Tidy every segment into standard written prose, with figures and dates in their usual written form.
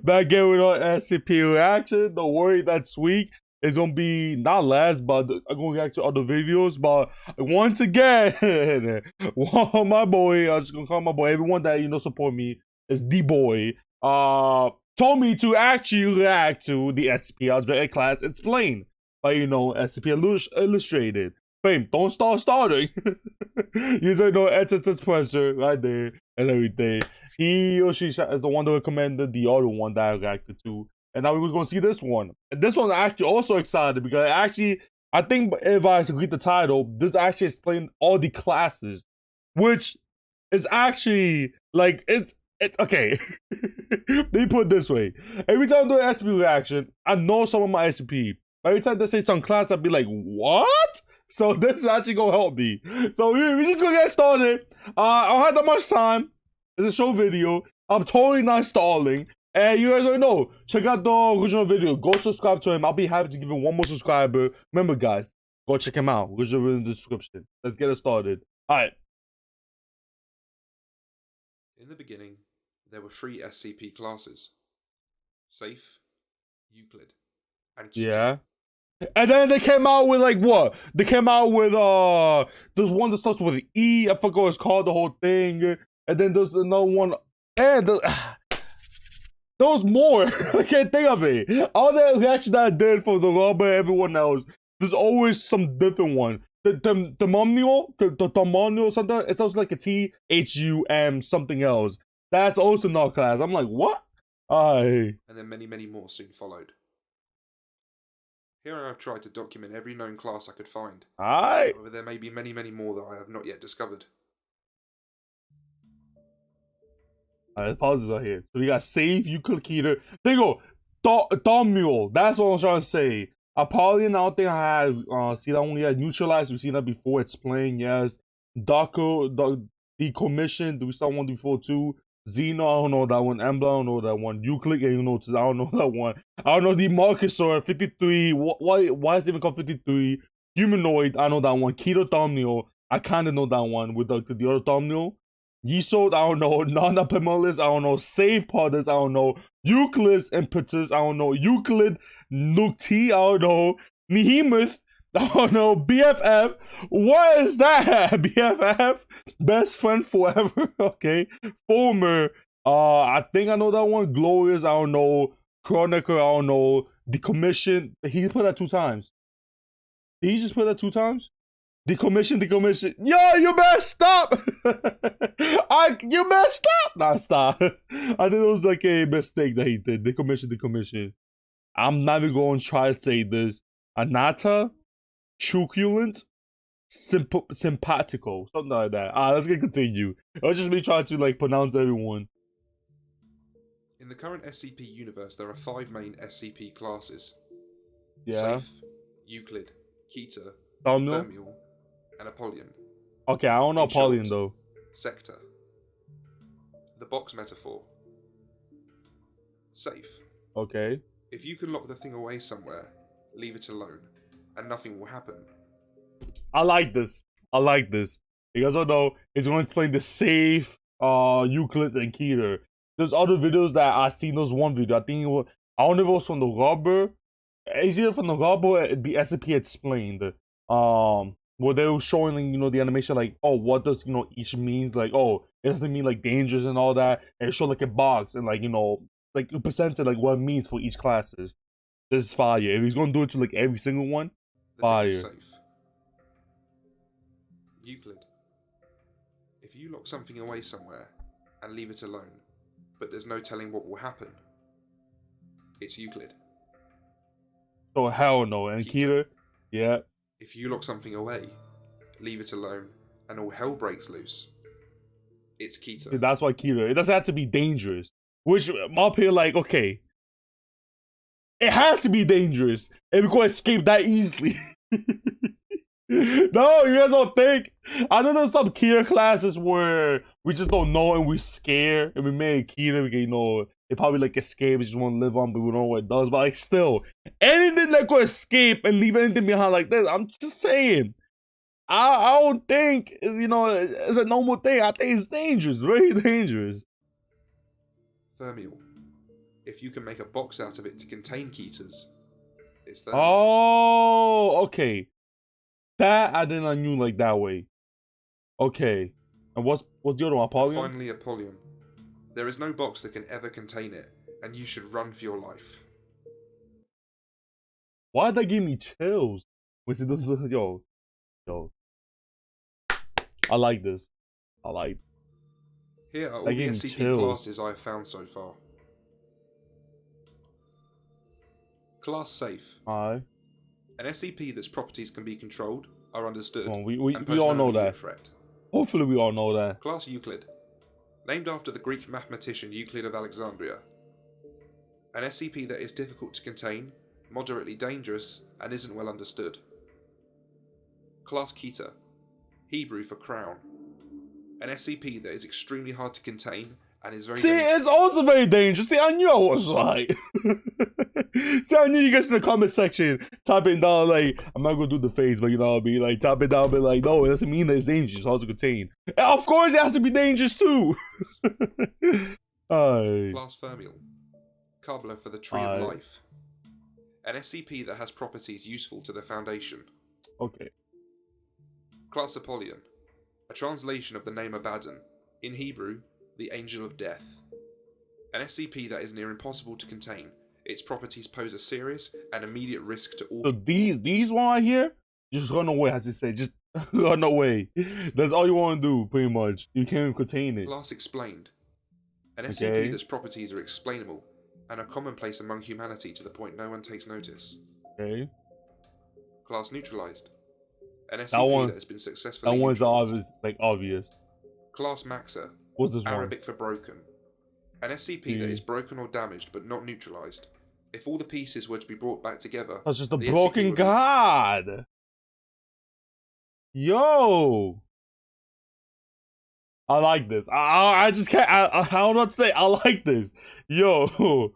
Back again with our SCP reaction. Don't worry, that's week. It's gonna be not last, but I'm gonna react to other videos. But once again, my boy, I'm just gonna call my boy, everyone that support me is the boy. Told me to actually react to the SCP Algebra class explained by SCP Illustrated. Fame, don't start starting. You say no it's pressure right there and everything. He or she is the one that recommended the other one that I reacted to. And now we're going to see this one. And this one I'm actually also excited because I think if I read the title, this actually explains all the classes, which is actually like it's okay. They put it this way. Every time I do an SCP reaction, I know some of my SCP. Every time they say some class, I'd be like, what? So this is actually gonna help me. So we're just gonna get started. I don't have that much time. It's a short video. I'm totally not stalling. And you guys already know, check out the original video. Go subscribe to him. I'll be happy to give him one more subscriber. Remember, guys, go check him out. Original video in the description. Let's get it started. Alright. In the beginning, there were 3 SCP classes. Safe, Euclid, and Keter. Yeah. And then they came out with like what? They came out with there's one that starts with E. I forgot what it's called, the whole thing. And then there's another one. And there was more. I can't think of it. All that reaction that I did for the rubber and everyone else, there's always some different one. The Demonio, something. It sounds like a THUM something else. That's also not class. I'm like, what? And then many, many more soon followed. Here I have tried to document every known class I could find. However, there may be many, many more that I have not yet discovered. Alright, pauses right here. So we got Save, Euclid, Keter. There you go. Domule. That's what I'm trying to say. Apollyon, I don't think I had see that one yet. Neutralized, we've seen that before. Explain, yes. Decommission, we saw one before too. Xeno, I don't know that one. Embla, I don't know that one. Euclid, I don't know that one. I don't know the Marcusor, 53. Why is it even called 53? Humanoid, I know that one. Keto thumbnail, I kind of know that one with the other thumbnail. Yesod, I don't know. Nana Pemolis, I don't know. Save Potters, I don't know. Euclid's Impetus, I don't know. Euclid, Nukti, I don't know. Nehemoth, I don't know. BFF, what is that? BFF, best friend forever. Okay. Former, I think I know that one. Glorious, I don't know. Chronicle, I don't know. Decommission, he put that 2 times. Did he just put that 2 times? Decommission. Yo, you better stop! You better stop! Nah, stop. I think it was like a mistake that he did. Decommission. I'm not even going to try to say this. Anata, truculent, simpatico, something like that. Let's get continue. It was just me trying to like pronounce everyone. In the current SCP universe, there are 5 main SCP classes. Yeah. Safe, Euclid, Keter, Thumbnail, and Apollyon. Okay, I don't know Apollyon though. Sector. The box metaphor. Safe. Okay. If you can lock the thing away somewhere, leave it alone, and nothing will happen. I like this. You guys don't know, he's going to explain the Safe, Euclid, and Keter. There's other videos that I seen. There's one video, I think I don't know if it was from the rubber. It's either from the rubber, the SCP explained. Where they were showing, the animation, like, oh, what does, each means, like, oh, it doesn't mean, like, dangerous and all that, and it showed, like, a box, and, like, like, it presented, like, what it means for each classes. This is fire. If he's gonna do it to, like, every single one, fire. Safe. Euclid. If you lock something away somewhere, and leave it alone, but there's no telling what will happen, it's Euclid. Oh, hell no. And Keter, yeah. If you lock something away, leave it alone, and all hell breaks loose, it's Keter. That's why Keter. It doesn't have to be dangerous. Which, I'm up here like, okay. It has to be dangerous if we can escape that easily. No, you guys don't think? I know there's some Keter classes where we just don't know and we're scared and we made Keter, we can, they probably like escape, we just want to live on, but we don't know what it does. But like still, anything that could escape and leave anything behind like this, I'm just saying. I don't think it's, it's a normal thing. I think it's dangerous, very dangerous. Thermial. If you can make a box out of it to contain Ketas, it's thermial. Oh, okay. That I did not knew like that way. Okay. And what's the other one? Apollyon? And finally, Apollyon. There is no box that can ever contain it, and you should run for your life. Why did that give me chills? Wait, this yo. I like this. I like. Here are all the SCP classes I have found so far. Class Safe. Alright. An SCP that's properties can be controlled, are understood, we all know that. Threat. Hopefully we all know that. Class Euclid. Named after the Greek mathematician Euclid of Alexandria. An SCP that is difficult to contain, moderately dangerous, and isn't well understood. Class Keta. Hebrew for crown. An SCP that is extremely hard to contain and is very it's also very dangerous. See, I knew I was right. See, I knew you guys in the comment section typing down like, I'm not gonna do the face, but you know what I mean? Like, type it down, but like, no, it doesn't mean that it's dangerous, it's hard to contain. And of course it has to be dangerous too. Class Fermial. Cobbler for the Tree of Life. An SCP that has properties useful to the Foundation. Okay. Class Apollyon. A translation of the name Abaddon. In Hebrew, the Angel of Death. An SCP that is near impossible to contain. Its properties pose a serious and immediate risk to all. So these one right here, just run away, as they say. Just run away. That's all you want to do, pretty much. You can't even contain it. Class Explained. An SCP that's properties are explainable and are commonplace among humanity to the point no one takes notice. Okay. Class Neutralized. An SCP that has been successfully That one's obvious. Class Maxa. What's this Arabic for broken. An SCP that is broken or damaged but not neutralized. If all the pieces were to be brought back together... That's just a broken god! Yo! I like this. I just can't... I don't know what to say. I like this. Yo!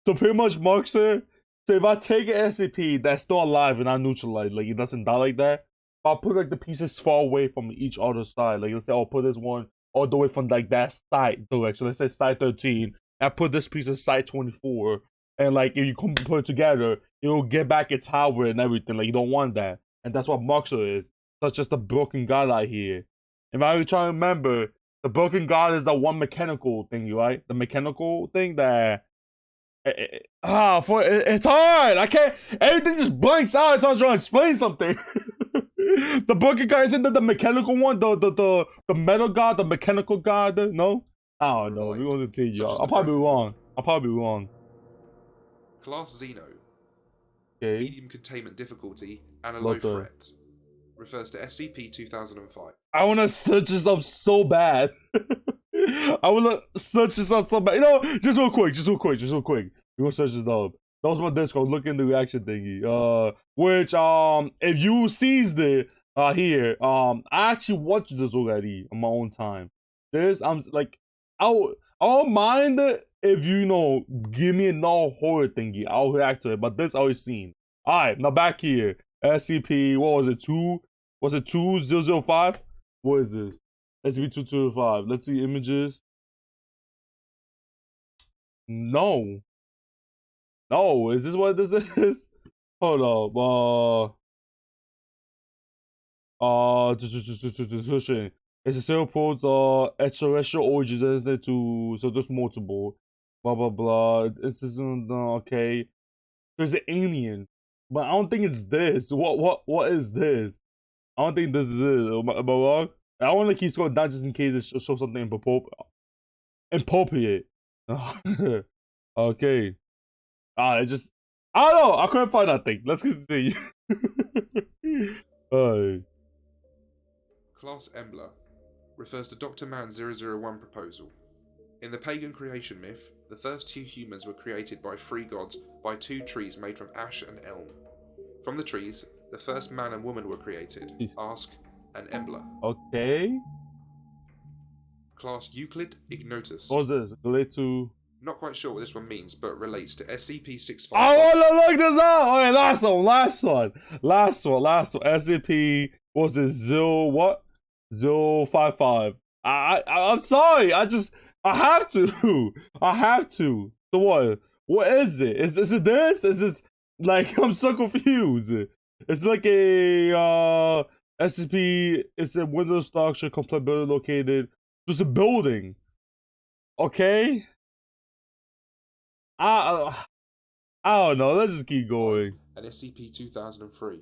So pretty much Marxer... So if I take an SCP that's still alive and I neutralize, like it doesn't die like that, I'll put like the pieces far away from each other side. Like let's say I'll put this one all the way from like that side direction. Let's say side 13. I put this piece of side 24. And like if you put it together, it will get back its power and everything. Like you don't want that. And that's what Marxer is. That's just a broken god out here. If I try to remember, the broken god is the one mechanical thing, right? The mechanical thing that it's hard. I can't. Everything just blanks out. It's trying to explain something. The broken god isn't the mechanical one. The metal god, the mechanical god. No, I don't know. We're gonna continue, y'all. I'll probably be wrong. Class Xeno. Okay. Medium containment difficulty and a low threat. Refers to SCP 2005. I wanna search this up so bad. I wanna search this up so bad. You know, just real quick. We're gonna search this up. That was my Discord. Look in the reaction thingy. Which if you seized it here, I actually watched this already on my own time. I'm like, I don't mind it if you give me a horror thingy. I'll react to it. But this I always seen. All right, now back here. SCP. What was it? 2? Was it 2005? What is this? SCP-2205. Let's see images. No. Is this what this is? Hold up. It's a serial port, extraterrestrial origins to, so there's multiple. Blah, blah, blah. This isn't, okay. There's an alien. But I don't think it's this. What is this? I don't think this is it. Am I wrong? I want to keep scrolling down just in case it shows something inappropriate. Okay. I don't know. I couldn't find that thing. Let's continue. Class Embla refers to Dr. Man's 001 proposal. In the pagan creation myth, the first 2 humans were created by 3 gods by 2 trees made from ash and elm. From the trees, the first man and woman were created. Ask and Embla. Okay. Class Euclid Ignotus. What's this? Relate to... Not quite sure what this one means, but relates to SCP-655. I want to look this up! Okay, last one. SCP... What's this? 055. I'm sorry. I have to. I have to. So what? What is it? Is it this? Is this like I'm so confused? It's like a SCP. It's a Windows structure, complete building located. Just a building. Okay. I don't know. Let's just keep going. An SCP-2003.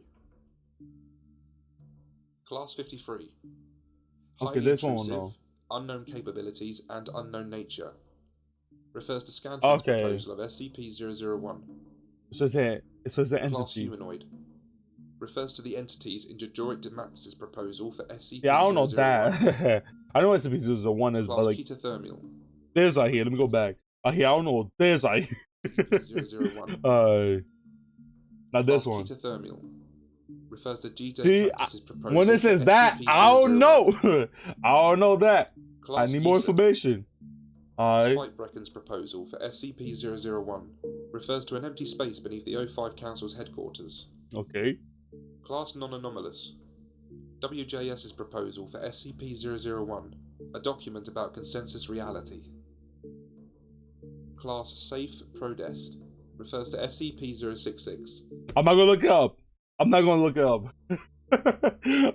Class 53. Okay, Highly this one intrusive, no. unknown capabilities, and unknown nature. Refers to Scansion's Okay. proposal of SCP-001. So it's an Class entity. humanoid. Refers to the entities in Jojorik Dematz's proposal for SCP-001. Yeah, I don't know that. I know SCP-001 is, Class but like Ketathermial. there's right here. Let me go back. Here, I don't know what there's right here. SCP-001. Not this Class one. Ketathermial. Refers to See, G-Dactylus's proposal when it says for that, I don't know. I don't know that. Class I need more Heason. information. Alright. Spike-Brecken's proposal for SCP-001 refers to an empty space beneath the O5 Council's headquarters. Okay. Class Non-Anomalous. WJS's proposal for SCP-001, a document about consensus reality. Class Safe Prodest refers to SCP-066. I'm not gonna look it up. I'm not gonna look it up.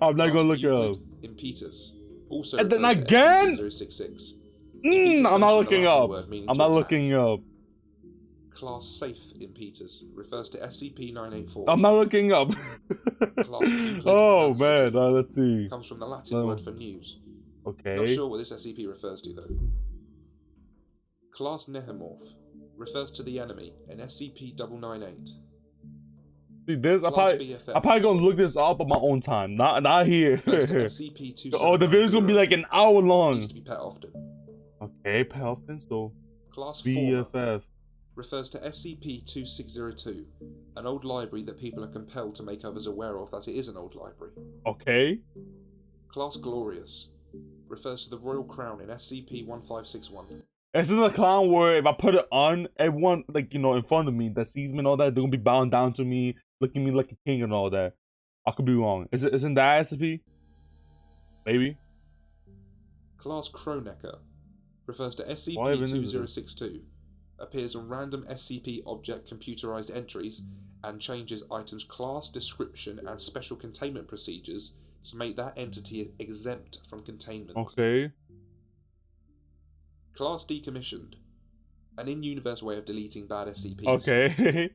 I'm not gonna look it up. Impetus. Also And then refers to again? SCP-066. I'm not looking up. Word meaning I'm to not attack. looking up. Class Safe Impetus refers to SCP-984. I'm not looking up. Class Euclid Oh Velocity man, let's see. comes from the Latin No. word for news. Not Okay. sure what this SCP refers to though. Class Nehemorph refers to the enemy in SCP-998. See this? I'm Class probably BFF gonna look this up on my own time. Not here. refers to SCP-279. Oh, the video's gonna be like an hour long. Needs to be pet often. Okay, Pelton, so Class Fauna BFF. refers to SCP-2602, an old library that people are compelled to make others aware of that it is an old library. Okay. Class Glorious refers to the Royal Crown in SCP-1561. This is a clown where if I put it on, everyone like in front of me that sees me and all that, they're gonna be bowing down to me, looking at me like a king and all that. I could be wrong. Isn't that SCP? Maybe. Class Kronecker refers to Why even is it? SCP-2062, appears on random SCP object computerized entries, and changes items' class, description, and special containment procedures to make that entity exempt from containment. Okay. Class Decommissioned, an in-universe way of deleting bad SCPs. Okay.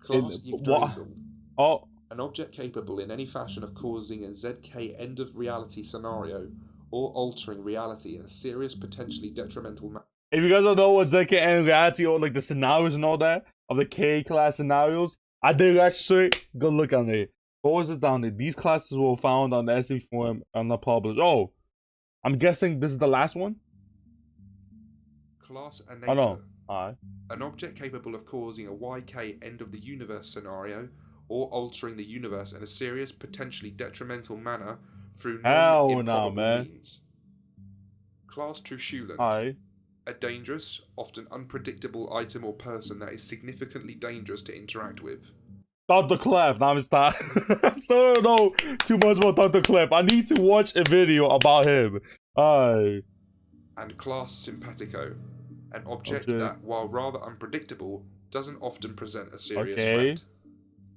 Class Yggdrasil, Oh. an object capable in any fashion of causing a ZK end-of-reality scenario or altering reality in a serious, potentially detrimental manner. If you guys don't know what ZK and reality or like the scenarios and all that of the K class scenarios, I did actually go look on it. What was it down there? These classes were found on the SCP forum and not published. Oh, I'm guessing this is the last one. Class Anator, Oh no. Alright. an object capable of causing a YK end-of-the-universe scenario or altering the universe in a serious, potentially detrimental manner through Hell no, non-improbable man. means. Class Trushulant, Alright. a dangerous, often unpredictable item or person that is significantly dangerous to interact with. Dr. Clef, now it's time. I still don't know too much about Dr. Clef. I need to watch a video about him. Alright. And Class Simpatico, an object that, while rather unpredictable, doesn't often present a serious threat.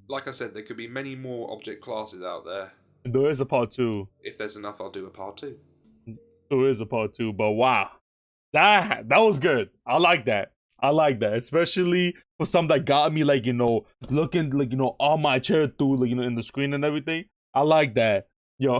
Like I said, there could be many more object classes out there. There is a part 2. If there's enough, I'll do a part 2. There is a part 2, but wow. That was good. I like that. I like that. Especially for something that got me like, looking like, on my chair through like, in the screen and everything. I like that. Yo.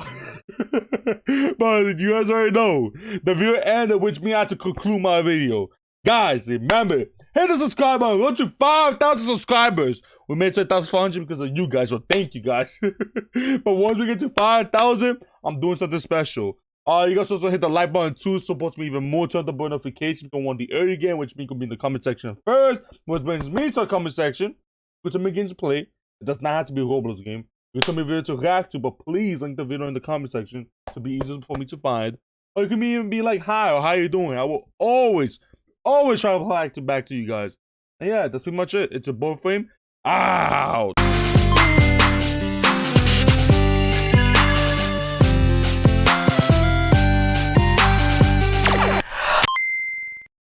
But you guys already know. The video ended, which means I have to conclude my video. Guys, remember, hit the subscribe button. We're to 5,000 subscribers. We made it to 1,500 because of you guys, so thank you guys. But once we get to 5,000, I'm doing something special. You guys also hit the like button too, support me even more, turn the bell notification, go on the early game, which means you can be in the comment section first, which brings me to the comment section, which I'm games to play. It does not have to be a Roblox game. You can tell me a video to react to, but please link the video in the comment section to be easier for me to find. Or you can even be like, hi, or how you doing? I will always try to reply back to you guys. And yeah, that's pretty much it. It's a board frame. Out.